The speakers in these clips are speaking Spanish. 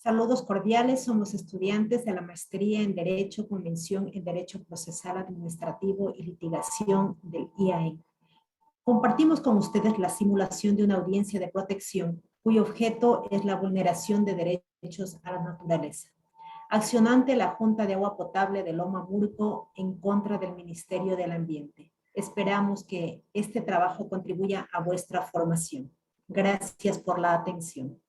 Saludos cordiales, somos estudiantes de la Maestría en Derecho, Convención en Derecho Procesal Administrativo y Litigación del IAE. Compartimos con ustedes la simulación de una audiencia de protección, cuyo objeto es la vulneración de derechos a la naturaleza. Accionante la Junta de Agua Potable de Loma Murco en contra del Ministerio del Ambiente. Esperamos que este trabajo contribuya a vuestra formación. Gracias por la atención.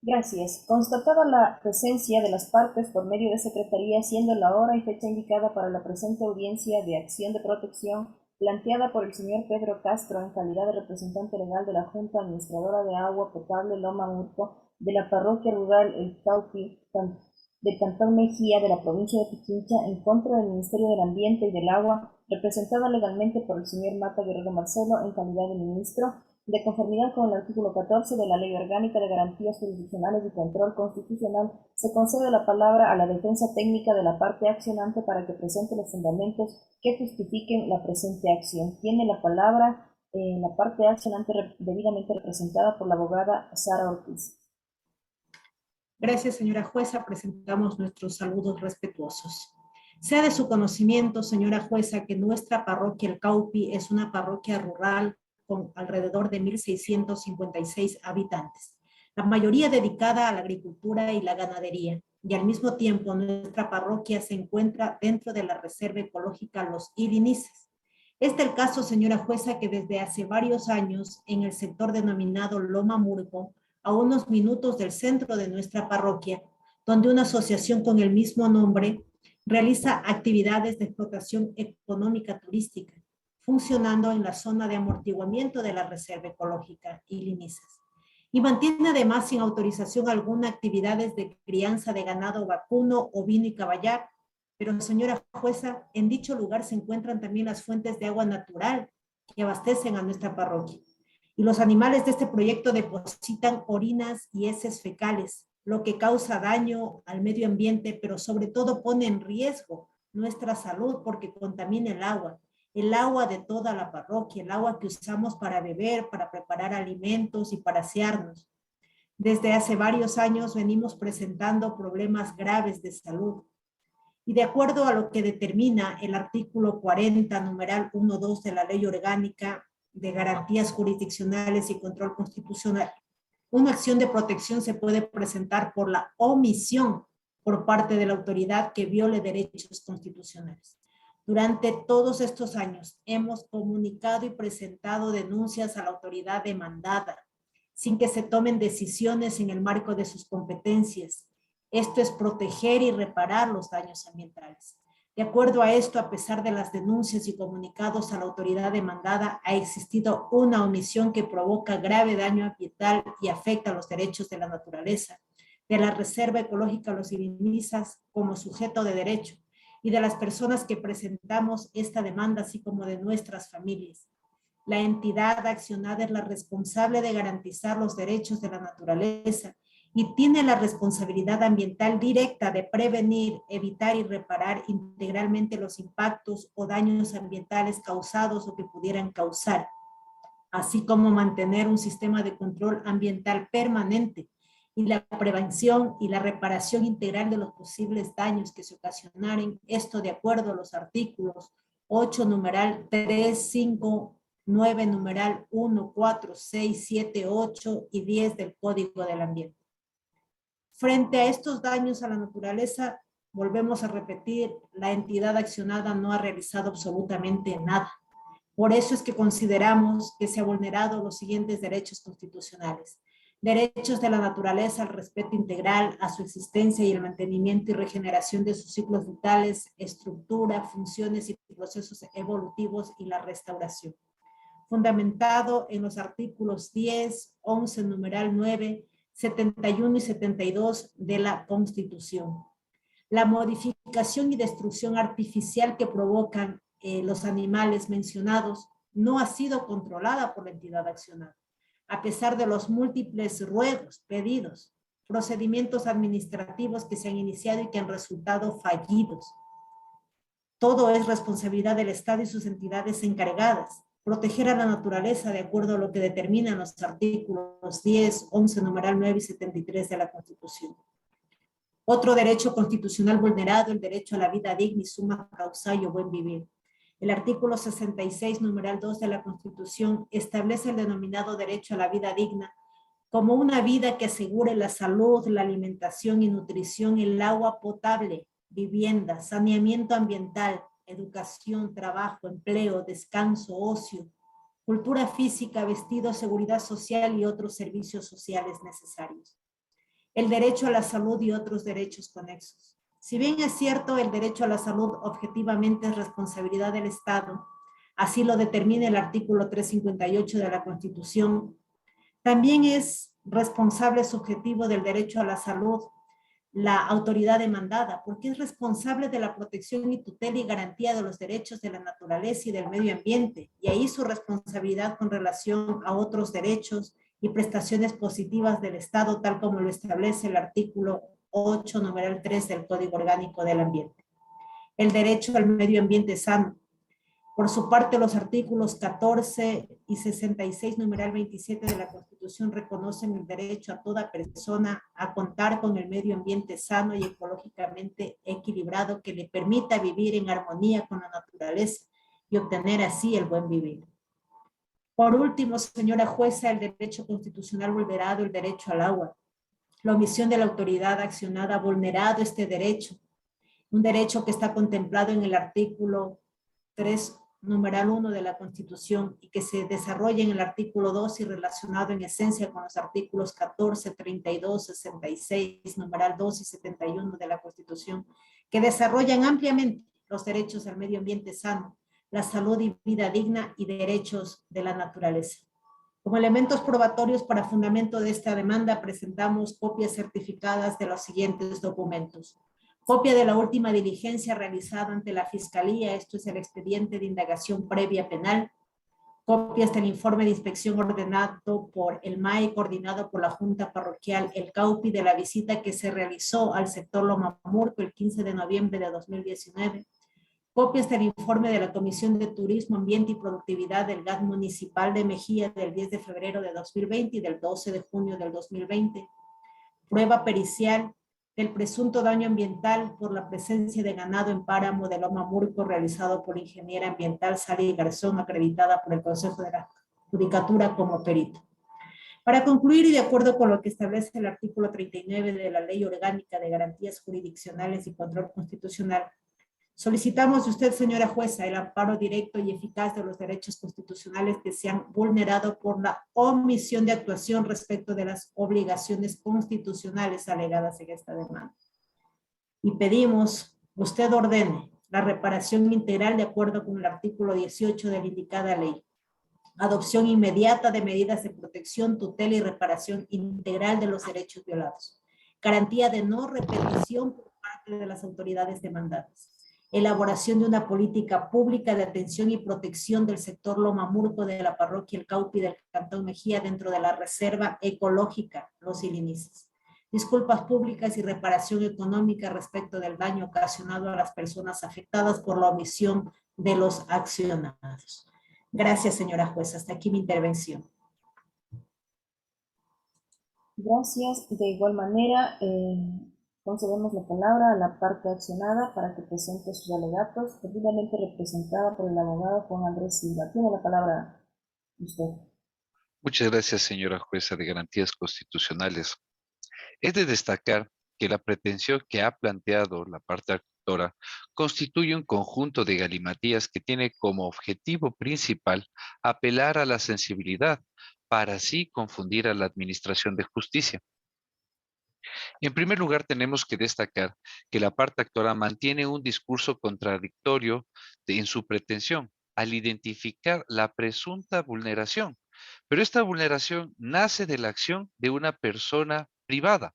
Gracias. Constatada la presencia de las partes por medio de secretaría, siendo la hora y fecha indicada para la presente audiencia de acción de protección planteada por el señor Pedro Castro en calidad de representante legal de la Junta Administradora de Agua Potable Loma Murco de la Parroquia Rural El Caupi del Cantón Mejía de la provincia de Pichincha en contra del Ministerio del Ambiente y del Agua, representada legalmente por el señor Mata Guerrero Marcelo en calidad de ministro, de conformidad con el artículo 14 de la Ley Orgánica de Garantías Jurisdiccionales y Control Constitucional, se concede la palabra a la defensa técnica de la parte accionante para que presente los fundamentos que justifiquen la presente acción. Tiene la palabra la parte accionante debidamente representada por la abogada Sara Ortiz. Gracias, señora jueza. Presentamos nuestros saludos respetuosos. Sea de su conocimiento, señora jueza, que nuestra parroquia El Caupi es una parroquia rural con alrededor de 1,656 habitantes, la mayoría dedicada a la agricultura y la ganadería, y al mismo tiempo nuestra parroquia se encuentra dentro de la Reserva Ecológica Los Ilinices. Este es el caso, señora jueza, que desde hace varios años en el sector denominado Loma Murco, a unos minutos del centro de nuestra parroquia, donde una asociación con el mismo nombre realiza actividades de explotación económica turística, funcionando en la zona de amortiguamiento de la Reserva Ecológica Ilinices. Y mantiene además sin autorización alguna actividades de crianza de ganado vacuno, ovino y caballar. Pero, señora jueza, en dicho lugar se encuentran también las fuentes de agua natural que abastecen a nuestra parroquia. Y los animales de este proyecto depositan orinas y heces fecales, lo que causa daño al medio ambiente, pero sobre todo pone en riesgo nuestra salud porque contamina el agua de toda la parroquia, el agua que usamos para beber, para preparar alimentos y para asearnos. Desde hace varios años venimos presentando problemas graves de salud. Y de acuerdo a lo que determina el artículo 40, numeral 1.2 de la Ley Orgánica de Garantías Jurisdiccionales y Control Constitucional, una acción de protección se puede presentar por la omisión por parte de la autoridad que viole derechos constitucionales. Durante todos estos años hemos comunicado y presentado denuncias a la autoridad demandada, sin que se tomen decisiones en el marco de sus competencias. Esto es proteger y reparar los daños ambientales. De acuerdo a esto, a pesar de las denuncias y comunicados a la autoridad demandada, ha existido una omisión que provoca grave daño ambiental y afecta los derechos de la naturaleza, de la Reserva Ecológica Los Ilinices como sujeto de derecho y de las personas que presentamos esta demanda, así como de nuestras familias. La entidad accionada es la responsable de garantizar los derechos de la naturaleza y tiene la responsabilidad ambiental directa de prevenir, evitar y reparar integralmente los impactos o daños ambientales causados o que pudieran causar, así como mantener un sistema de control ambiental permanente y la prevención y la reparación integral de los posibles daños que se ocasionaren, esto de acuerdo a los artículos 8, numeral 3, 5, 9, numeral 1, 4, 6, 7, 8 y 10 del Código del Ambiente. Frente a estos daños a la naturaleza, volvemos a repetir, la entidad accionada no ha realizado absolutamente nada. Por eso es que consideramos que se han vulnerado los siguientes derechos constitucionales. Derechos de la naturaleza al respeto integral a su existencia y el mantenimiento y regeneración de sus ciclos vitales, estructura, funciones y procesos evolutivos y la restauración. Fundamentado en los artículos 10, 11, numeral 9, 71 y 72 de la Constitución. La modificación y destrucción artificial que provocan los animales mencionados no ha sido controlada por la entidad accionada, a pesar de los múltiples ruegos, pedidos, procedimientos administrativos que se han iniciado y que han resultado fallidos. Todo es responsabilidad del Estado y sus entidades encargadas. proteger a la naturaleza de acuerdo a lo que determinan los artículos 10, 11, numeral 9 y 73 de la Constitución. Otro derecho constitucional vulnerado, el derecho a la vida digna y suma causa y o buen vivir. El artículo 66, numeral 2 de la Constitución establece el denominado derecho a la vida digna como una vida que asegure la salud, la alimentación y nutrición, el agua potable, vivienda, saneamiento ambiental, educación, trabajo, empleo, descanso, ocio, cultura física, vestido, seguridad social y otros servicios sociales necesarios. El derecho a la salud y otros derechos conexos. Si bien es cierto, el derecho a la salud objetivamente es responsabilidad del Estado, así lo determina el artículo 358 de la Constitución, también es responsable subjetivo del derecho a la salud la autoridad demandada, porque es responsable de la protección y tutela y garantía de los derechos de la naturaleza y del medio ambiente, y ahí su responsabilidad con relación a otros derechos y prestaciones positivas del Estado, tal como lo establece el artículo 8, numeral 3 del Código Orgánico del Ambiente. El derecho al medio ambiente sano. Por su parte, los artículos 14 y 66, numeral 27 de la Constitución reconocen el derecho a toda persona a contar con el medio ambiente sano y ecológicamente equilibrado que le permita vivir en armonía con la naturaleza y obtener así el buen vivir. Por último, señora jueza, el derecho constitucional vulnerado, el derecho al agua. La omisión de la autoridad accionada ha vulnerado este derecho, un derecho que está contemplado en el artículo 3, numeral 1 de la Constitución y que se desarrolla en el artículo 2 y relacionado en esencia con los artículos 14, 32, 66, numeral 2 y 71 de la Constitución, que desarrollan ampliamente los derechos al medio ambiente sano, la salud y vida digna y derechos de la naturaleza. Como elementos probatorios para fundamento de esta demanda, presentamos copias certificadas de los siguientes documentos. Copia de la última diligencia realizada ante la Fiscalía, esto es el expediente de indagación previa penal. Copias del informe de inspección ordenado por el MAE, coordinado por la Junta Parroquial El Caupi, de la visita que se realizó al sector Lomamurco el 15 de noviembre de 2019. Copias del informe de la Comisión de Turismo, Ambiente y Productividad del GAT Municipal de Mejía del 10 de febrero de 2020 y del 12 de junio del 2020. Prueba pericial del presunto daño ambiental por la presencia de ganado en páramo de Lomamurco realizado por la ingeniera ambiental Sally Garzón, acreditada por el Consejo de la Judicatura como perito. Para concluir, y de acuerdo con lo que establece el artículo 39 de la Ley Orgánica de Garantías Jurisdiccionales y Control Constitucional, solicitamos de usted, señora jueza, el amparo directo y eficaz de los derechos constitucionales que se han vulnerado por la omisión de actuación respecto de las obligaciones constitucionales alegadas en esta demanda. Y pedimos, usted ordene la reparación integral de acuerdo con el artículo 18 de la indicada ley. Adopción inmediata de medidas de protección, tutela y reparación integral de los derechos violados. Garantía de no repetición por parte de las autoridades demandadas. Elaboración de una política pública de atención y protección del sector Lomamurco de la parroquia El Caupi del Cantón Mejía dentro de la reserva ecológica Los Ilinices. Disculpas públicas y reparación económica respecto del daño ocasionado a las personas afectadas por la omisión de los accionados. Gracias, señora jueza. Hasta aquí mi intervención. Gracias. De igual manera, concedemos la palabra a la parte accionada para que presente sus alegatos, debidamente representada por el abogado Juan Andrés Silva. Tiene la palabra usted. Muchas gracias, señora jueza de Garantías Constitucionales. Es de destacar que la pretensión que ha planteado la parte actora constituye un conjunto de galimatías que tiene como objetivo principal apelar a la sensibilidad para así confundir a la administración de justicia. En primer lugar, tenemos que destacar que la parte actora mantiene un discurso contradictorio en su pretensión al identificar la presunta vulneración, pero esta vulneración nace de la acción de una persona privada,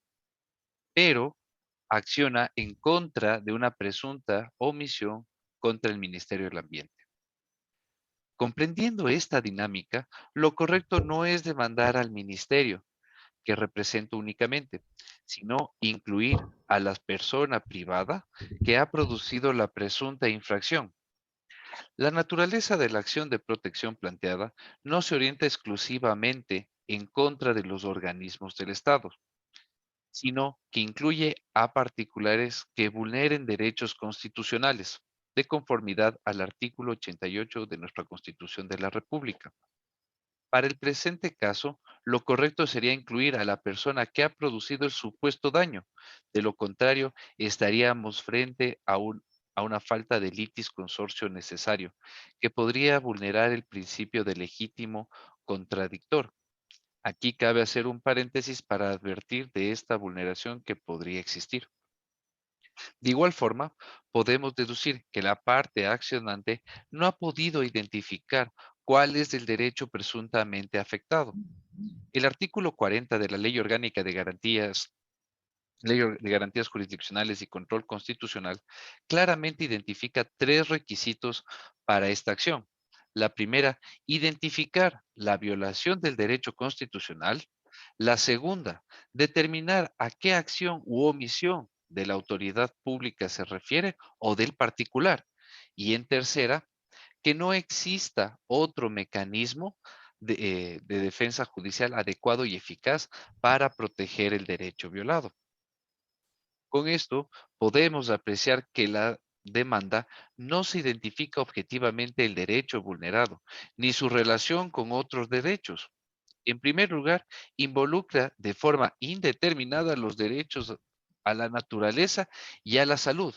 pero acciona en contra de una presunta omisión contra el Ministerio del Ambiente. Comprendiendo esta dinámica, lo correcto no es demandar al ministerio, que represento únicamente, sino incluir a la persona privada que ha producido la presunta infracción, La naturaleza de la acción de protección planteada no se orienta exclusivamente en contra de los organismos del Estado, sino que incluye a particulares que vulneren derechos constitucionales, de conformidad al artículo 88 de nuestra Constitución de la República. Para el presente caso, lo correcto sería incluir a la persona que ha producido el supuesto daño. De lo contrario, estaríamos frente a una falta de litis consorcio necesario, que podría vulnerar el principio de legítimo contradictor. Aquí cabe hacer un paréntesis para advertir de esta vulneración que podría existir. De igual forma, podemos deducir que la parte accionante no ha podido identificar cuál es el derecho presuntamente afectado. El artículo 40 de la Ley de Garantías Jurisdiccionales y Control Constitucional claramente identifica tres requisitos para esta acción. La primera, identificar la violación del derecho constitucional. La segunda, determinar a qué acción u omisión de la autoridad pública se refiere o del particular. Y en tercera, que no exista otro mecanismo de defensa judicial adecuado y eficaz para proteger el derecho violado. Con esto, podemos apreciar que la demanda no se identifica objetivamente el derecho vulnerado, ni su relación con otros derechos. En primer lugar, involucra de forma indeterminada los derechos a la naturaleza y a la salud.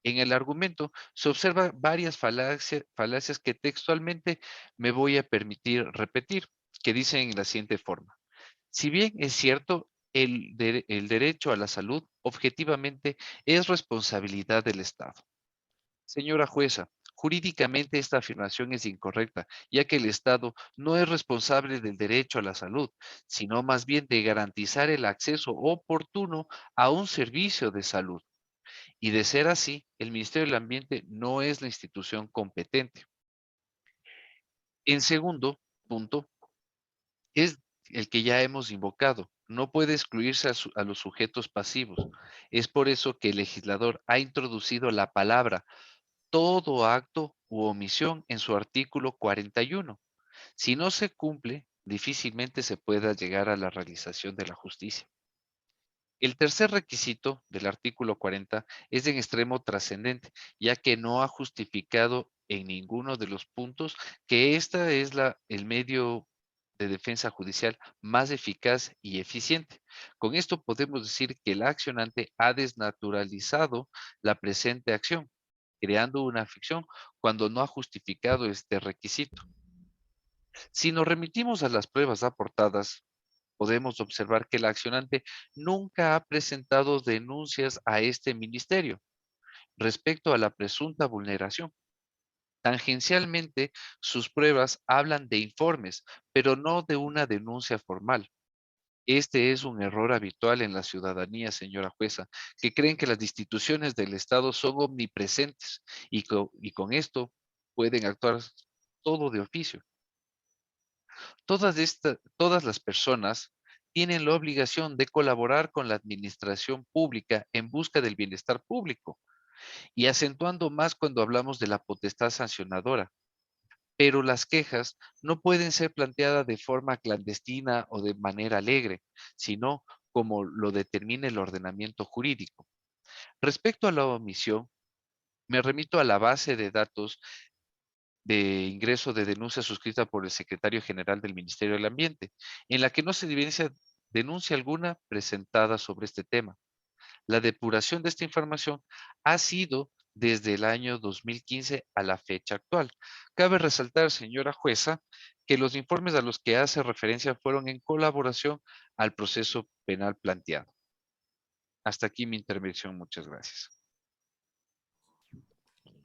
En el argumento se observan varias falacias que textualmente me voy a permitir repetir, que dicen en la siguiente forma. Si bien es cierto, el derecho a la salud objetivamente es responsabilidad del Estado. Señora jueza, jurídicamente esta afirmación es incorrecta, ya que el Estado no es responsable del derecho a la salud, sino más bien de garantizar el acceso oportuno a un servicio de salud. Y de ser así, el Ministerio del Ambiente no es la institución competente. En segundo punto, es el que ya hemos invocado. No puede excluirse a los sujetos pasivos. Es por eso que el legislador ha introducido la palabra todo acto u omisión en su artículo 41. Si no se cumple, difícilmente se pueda llegar a la realización de la justicia. El tercer requisito del artículo 40 es en extremo trascendente, ya que no ha justificado en ninguno de los puntos que esta es el medio de defensa judicial más eficaz y eficiente. Con esto podemos decir que el accionante ha desnaturalizado la presente acción, creando una ficción cuando no ha justificado este requisito. Si nos remitimos a las pruebas aportadas, podemos observar que el accionante nunca ha presentado denuncias a este ministerio respecto a la presunta vulneración. Tangencialmente, sus pruebas hablan de informes, pero no de una denuncia formal. Este es un error habitual en la ciudadanía, señora jueza, que creen que las instituciones del Estado son omnipresentes y con esto pueden actuar todo de oficio. Todas las personas tienen la obligación de colaborar con la administración pública en busca del bienestar público y acentuando más cuando hablamos de la potestad sancionadora. Pero las quejas no pueden ser planteadas de forma clandestina o de manera alegre, sino como lo determina el ordenamiento jurídico. Respecto a la omisión, me remito a la base de datos de ingreso de denuncia suscrita por el secretario general del Ministerio del Ambiente, en la que no se evidencia denuncia alguna presentada sobre este tema. La depuración de esta información ha sido desde el año 2015 a la fecha actual. Cabe resaltar, señora jueza, que los informes a los que hace referencia fueron en colaboración al proceso penal planteado. Hasta aquí mi intervención. Muchas gracias.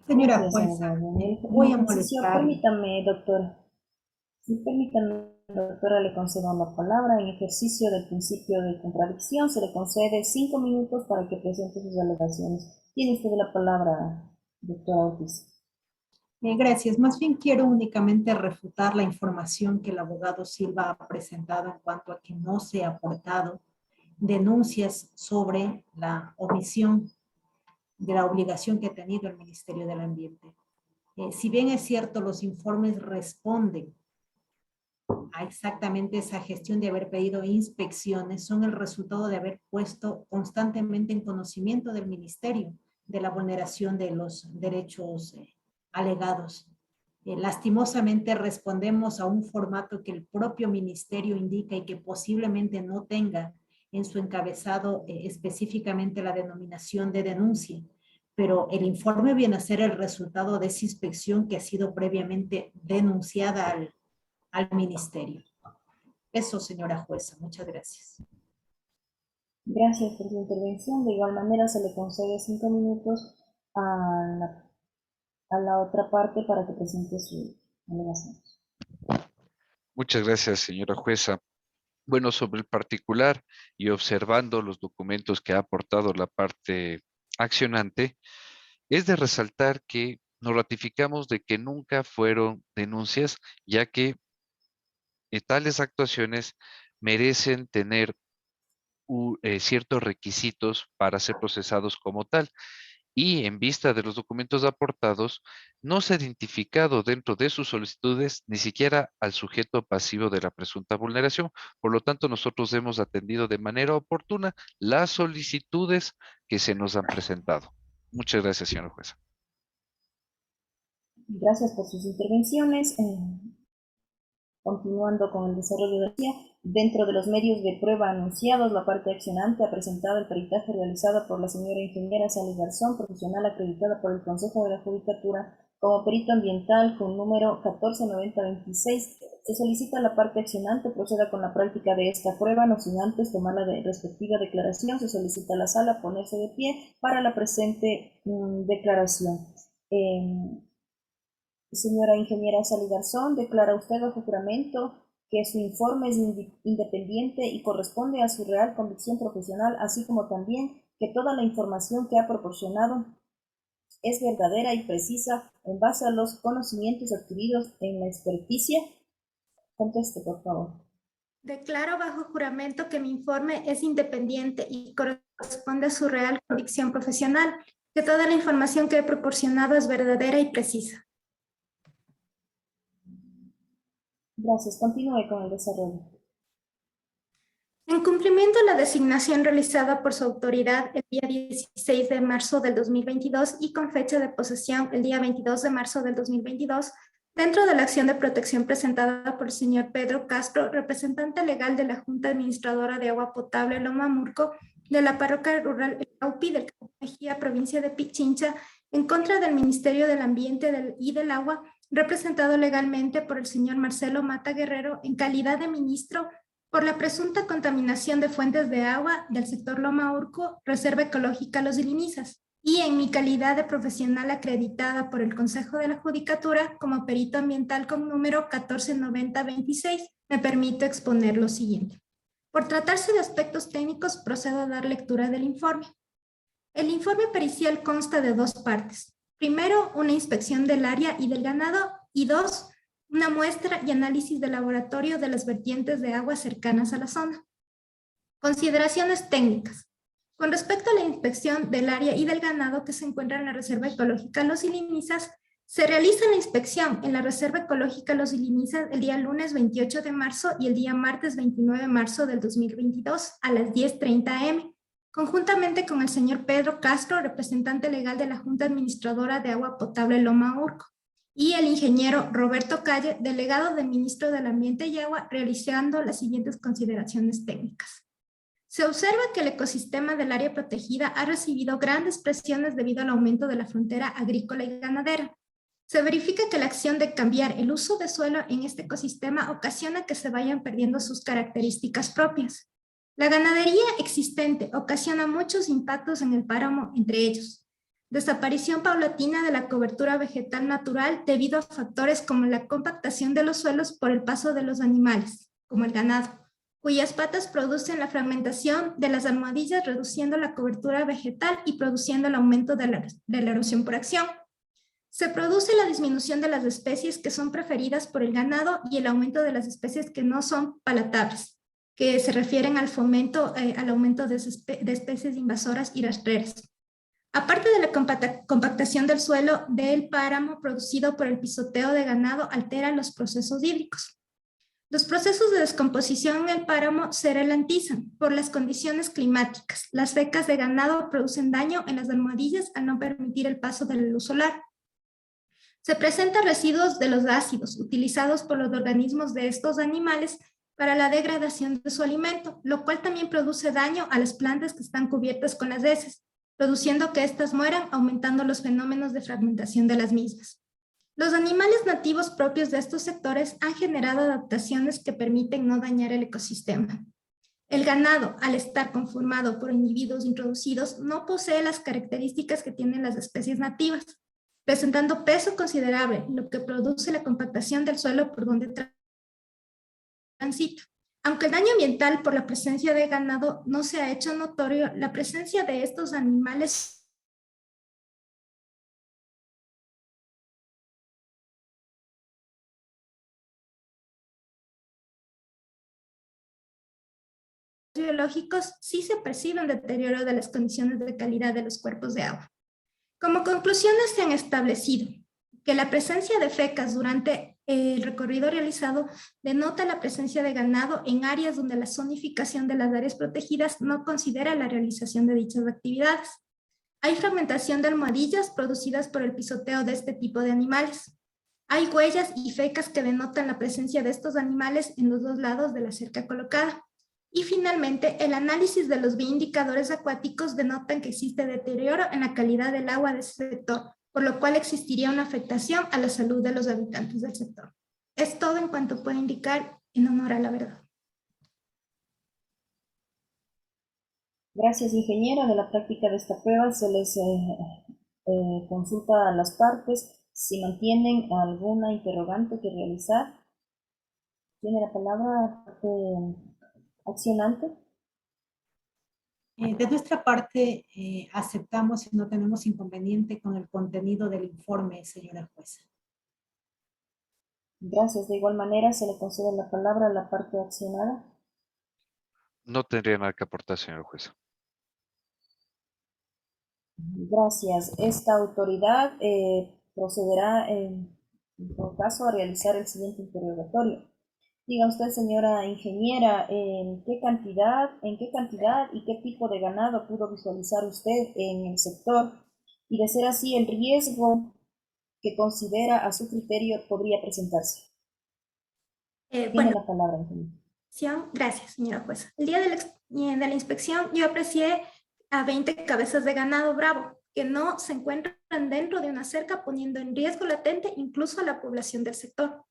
Señora Gracias, jueza, Daniel. En voy a ejercicio, molestarle. permítame, doctor. Sí, permítame, doctora, le concedo la palabra. En ejercicio del principio de contradicción, se le concede 5 minutos para que presente sus alegaciones. Tiene usted la palabra, doctora Ortiz. Gracias. Más bien quiero únicamente refutar la información que el abogado Silva ha presentado en cuanto a que no se ha aportado denuncias sobre la omisión de la obligación que ha tenido el Ministerio del Ambiente. Si bien es cierto, los informes responden a exactamente esa gestión de haber pedido inspecciones, son el resultado de haber puesto constantemente en conocimiento del ministerio de la vulneración de los derechos alegados. Lastimosamente respondemos a un formato que el propio ministerio indica y que posiblemente no tenga en su encabezado específicamente la denominación de denuncia, pero el informe viene a ser el resultado de esa inspección que ha sido previamente denunciada al ministerio. Eso, señora jueza, muchas gracias. Gracias por su intervención. De igual manera se le concede 5 minutos a la otra parte para que presente su alegación. Muchas gracias, señora jueza. Bueno, sobre el particular y observando los documentos que ha aportado la parte accionante, es de resaltar que nos ratificamos de que nunca fueron denuncias, ya que tales actuaciones merecen tener ciertos requisitos para ser procesados como tal. Y en vista de los documentos aportados, no se ha identificado dentro de sus solicitudes ni siquiera al sujeto pasivo de la presunta vulneración. Por lo tanto, nosotros hemos atendido de manera oportuna las solicitudes que se nos han presentado. Muchas gracias, señora jueza. Gracias por sus intervenciones. Continuando con el desarrollo de la audiencia, dentro de los medios de prueba anunciados, la parte accionante ha presentado el peritaje realizado por la señora ingeniera Sally Garzón, profesional acreditada por el Consejo de la Judicatura como perito ambiental con número 149026. Se solicita a la parte accionante proceda con la práctica de esta prueba, no sin antes tomar la respectiva declaración. Se solicita a la sala ponerse de pie para la presente declaración. Señora ingeniera Sally Garzón, ¿declara usted bajo juramento que su informe es independiente y corresponde a su real convicción profesional, así como también que toda la información que ha proporcionado es verdadera y precisa en base a los conocimientos adquiridos en la experticia? Conteste, por favor. Declaro bajo juramento que mi informe es independiente y corresponde a su real convicción profesional, que toda la información que he proporcionado es verdadera y precisa. Gracias. Continúe con el desarrollo. En cumplimiento a la designación realizada por su autoridad el día 16 de marzo del 2022 y con fecha de posesión el día 22 de marzo del 2022, dentro de la acción de protección presentada por el señor Pedro Castro, representante legal de la Junta Administradora de Agua Potable Loma Murco, de la parroquia rural El Caupi del Caupi Mejía, provincia de Pichincha, en contra del Ministerio del Ambiente y del Agua, representado legalmente por el señor Marcelo Mata Guerrero en calidad de ministro por la presunta contaminación de fuentes de agua del sector Loma Urco, Reserva Ecológica Los Ilinizas, y en mi calidad de profesional acreditada por el Consejo de la Judicatura como perito ambiental con número 149026, me permito exponer lo siguiente. Por tratarse de aspectos técnicos, procedo a dar lectura del informe. El informe pericial consta de dos partes. Primero, una inspección del área y del ganado, y dos, una muestra y análisis de laboratorio de las vertientes de agua cercanas a la zona. Consideraciones técnicas. Con respecto a la inspección del área y del ganado que se encuentra en la Reserva Ecológica Los Ilinizas, se realiza la inspección en la Reserva Ecológica Los Ilinizas el día lunes 28 de marzo y el día martes 29 de marzo del 2022 a las 10:30 am, conjuntamente con el señor Pedro Castro, representante legal de la Junta Administradora de Agua Potable Loma Urco, y el ingeniero Roberto Calle, delegado del Ministro del Ambiente y Agua, realizando las siguientes consideraciones técnicas. Se observa que el ecosistema del área protegida ha recibido grandes presiones debido al aumento de la frontera agrícola y ganadera. Se verifica que la acción de cambiar el uso de suelo en este ecosistema ocasiona que se vayan perdiendo sus características propias. La ganadería existente ocasiona muchos impactos en el páramo, entre ellos desaparición paulatina de la cobertura vegetal natural debido a factores como la compactación de los suelos por el paso de los animales, como el ganado, cuyas patas producen la fragmentación de las almohadillas, reduciendo la cobertura vegetal y produciendo el aumento de la erosión por acción. Se produce la disminución de las especies que son preferidas por el ganado y el aumento de las especies que no son palatables, que se refieren al aumento de especies invasoras y rastreras. Aparte de la compactación del suelo del páramo producido por el pisoteo de ganado, altera los procesos hídricos. Los procesos de descomposición en el páramo se ralentizan por las condiciones climáticas. Las secas de ganado producen daño en las almohadillas al no permitir el paso de la luz solar. Se presentan residuos de los ácidos utilizados por los organismos de estos animales para la degradación de su alimento, lo cual también produce daño a las plantas que están cubiertas con las heces, produciendo que éstas mueran, aumentando los fenómenos de fragmentación de las mismas. Los animales nativos propios de estos sectores han generado adaptaciones que permiten no dañar el ecosistema. El ganado, al estar conformado por individuos introducidos, no posee las características que tienen las especies nativas, presentando peso considerable, lo que produce la compactación del suelo por donde transita. Aunque el daño ambiental por la presencia de ganado no se ha hecho notorio, la presencia de estos animales biológicos sí se percibe un deterioro de las condiciones de calidad de los cuerpos de agua. Como conclusiones se han establecido que la presencia de fecas durante el recorrido realizado denota la presencia de ganado en áreas donde la zonificación de las áreas protegidas no considera la realización de dichas actividades. Hay fragmentación de almohadillas producidas por el pisoteo de este tipo de animales. Hay huellas y fecas que denotan la presencia de estos animales en los dos lados de la cerca colocada. Y finalmente, el análisis de los bioindicadores acuáticos denotan que existe deterioro en la calidad del agua de ese sector, por lo cual existiría una afectación a la salud de los habitantes del sector. Es todo en cuanto puedo indicar en honor a la verdad. Gracias, ingeniera. De la práctica de esta prueba se les consulta a las partes si mantienen alguna interrogante que realizar. Tiene la palabra accionante. De nuestra parte, aceptamos y no tenemos inconveniente con el contenido del informe, señora jueza. Gracias. De igual manera, se le concede la palabra a la parte accionada. No tendría nada que aportar, señor juez. Gracias. Esta autoridad procederá en todo caso a realizar el siguiente interrogatorio. Diga usted, señora ingeniera, ¿en qué cantidad y qué tipo de ganado pudo visualizar usted en el sector? Y de ser así, el riesgo que considera a su criterio podría presentarse. Tiene la palabra, ingeniera. Gracias, señora jueza. El día de la inspección yo aprecié a 20 cabezas de ganado bravo que no se encuentran dentro de una cerca, poniendo en riesgo latente incluso a la población del sector.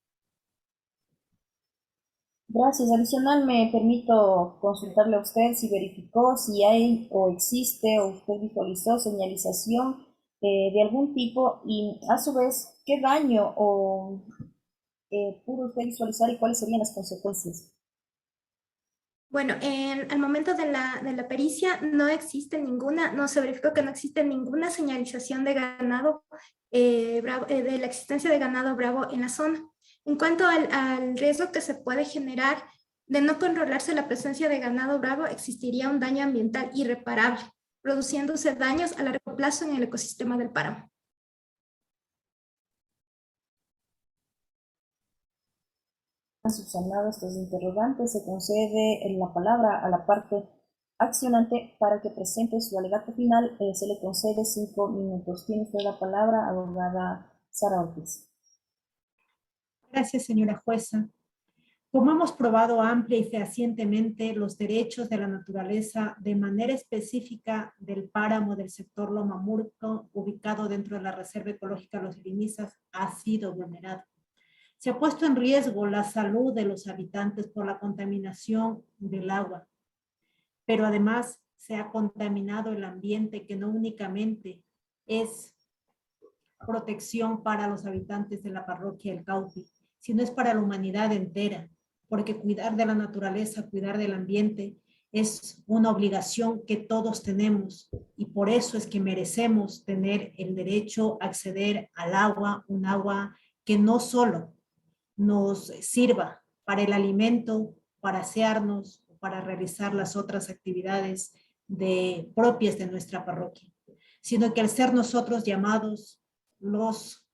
Gracias. Adicional, me permito consultarle a usted si verificó si hay o existe o usted visualizó señalización de algún tipo y a su vez, ¿qué daño pudo usted visualizar y cuáles serían las consecuencias? Bueno, al momento de la pericia no se verificó que no existe ninguna señalización de ganado bravo, de la existencia de ganado bravo en la zona. En cuanto al riesgo que se puede generar de no controlarse la presencia de ganado bravo, existiría un daño ambiental irreparable, produciéndose daños a largo plazo en el ecosistema del páramo. Subsanados estos interrogantes, se concede la palabra a la parte accionante para que presente su alegato final. Se le concede 5 minutos. Tiene usted la palabra, abogada Sara Ortiz. Gracias, señora jueza. Como hemos probado amplia y fehacientemente los derechos de la naturaleza de manera específica del páramo del sector Lomamurco, ubicado dentro de la Reserva Ecológica Los Irinizas, ha sido vulnerado. Se ha puesto en riesgo la salud de los habitantes por la contaminación del agua, pero además se ha contaminado el ambiente, que no únicamente es protección para los habitantes de la parroquia El Caupi, sino es para la humanidad entera, porque cuidar de la naturaleza, cuidar del ambiente, es una obligación que todos tenemos, y por eso es que merecemos tener el derecho a acceder al agua, un agua que no solo nos sirva para el alimento, para asearnos, para realizar las otras actividades propias de nuestra parroquia, sino que al ser nosotros llamados los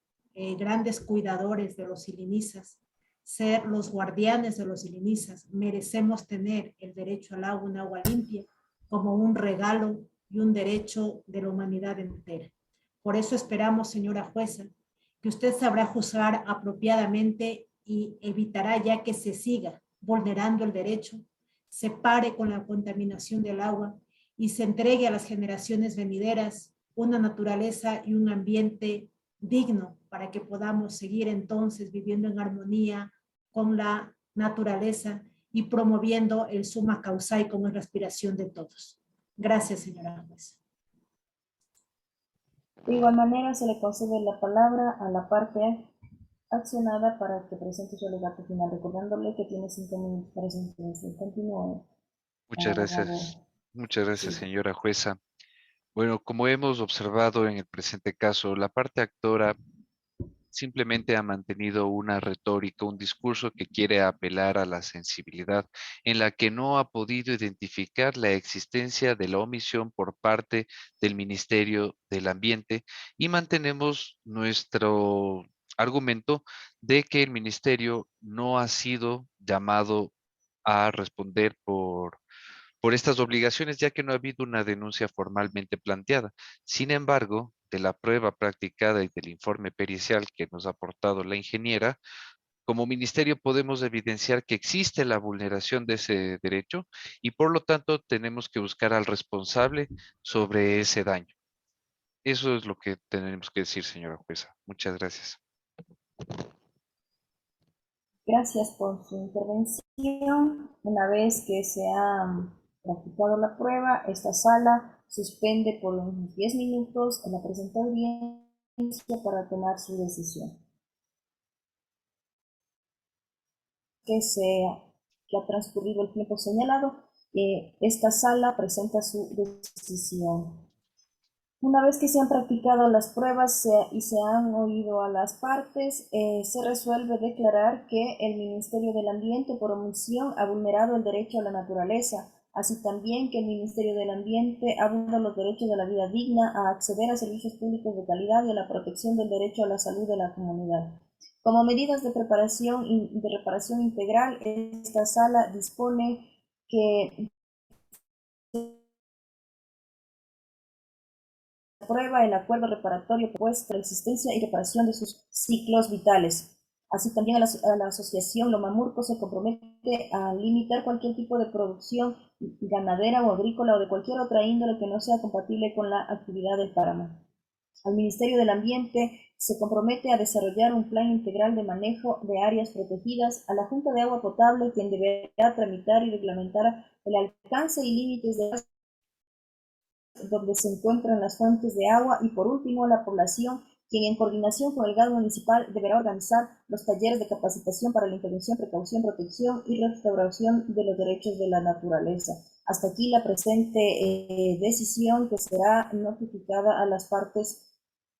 grandes cuidadores de los Ilinizas, ser los guardianes de los Ilinizas, merecemos tener el derecho al agua, un agua limpia, como un regalo y un derecho de la humanidad entera. Por eso esperamos, señora jueza, que usted sabrá juzgar apropiadamente y evitará ya que se siga vulnerando el derecho, se pare con la contaminación del agua y se entregue a las generaciones venideras una naturaleza y un ambiente digno para que podamos seguir entonces viviendo en armonía con la naturaleza y promoviendo el summa causae como es la aspiración de todos. Gracias, señora jueza. De igual manera, se le concede la palabra a la parte accionada para que presente su alegato final, recordándole que tiene 5 minutos para su intervención. Continúe. Muchas gracias. Muchas gracias, Sí. señora jueza. Bueno, como hemos observado en el presente caso, la parte actora simplemente ha mantenido una retórica, un discurso que quiere apelar a la sensibilidad, en la que no ha podido identificar la existencia de la omisión por parte del Ministerio del Ambiente, y mantenemos nuestro argumento de que el ministerio no ha sido llamado a responder por estas obligaciones, ya que no ha habido una denuncia formalmente planteada. Sin embargo, de la prueba practicada y del informe pericial que nos ha aportado la ingeniera, como ministerio podemos evidenciar que existe la vulneración de ese derecho y por lo tanto tenemos que buscar al responsable sobre ese daño. Eso es lo que tenemos que decir, señora jueza. Muchas gracias. Gracias por su intervención. Una vez que se ha practicado la prueba, esta sala suspende por unos 10 minutos en la presente audiencia para tomar su decisión. Que ha transcurrido el tiempo señalado, esta sala presenta su decisión. Una vez que se han practicado las pruebas y se han oído a las partes, se resuelve declarar que el Ministerio del Ambiente por omisión ha vulnerado el derecho a la naturaleza, así también que el Ministerio del Ambiente ha vulnerado los derechos de la vida digna, a acceder a servicios públicos de calidad y a la protección del derecho a la salud de la comunidad. Como medidas de reparación integral, esta sala dispone que aprueba el acuerdo reparatorio propuesto para la existencia y reparación de sus ciclos vitales. Así también a la asociación Lomamurco se compromete a limitar cualquier tipo de producción ganadera o agrícola o de cualquier otra índole que no sea compatible con la actividad del páramo. Al Ministerio del Ambiente se compromete a desarrollar un plan integral de manejo de áreas protegidas, a la Junta de Agua Potable, quien deberá tramitar y reglamentar el alcance y límites de donde se encuentran las fuentes de agua, y por último la población, quien en coordinación con el GAD municipal deberá organizar los talleres de capacitación para la intervención, precaución, protección y restauración de los derechos de la naturaleza. Hasta aquí la presente decisión, que será notificada a las partes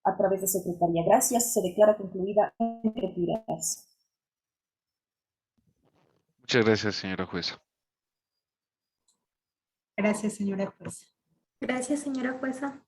a través de secretaría. Gracias, se declara concluida en retirarse. Muchas gracias, señora jueza. Gracias, señora jueza. Gracias, señora jueza.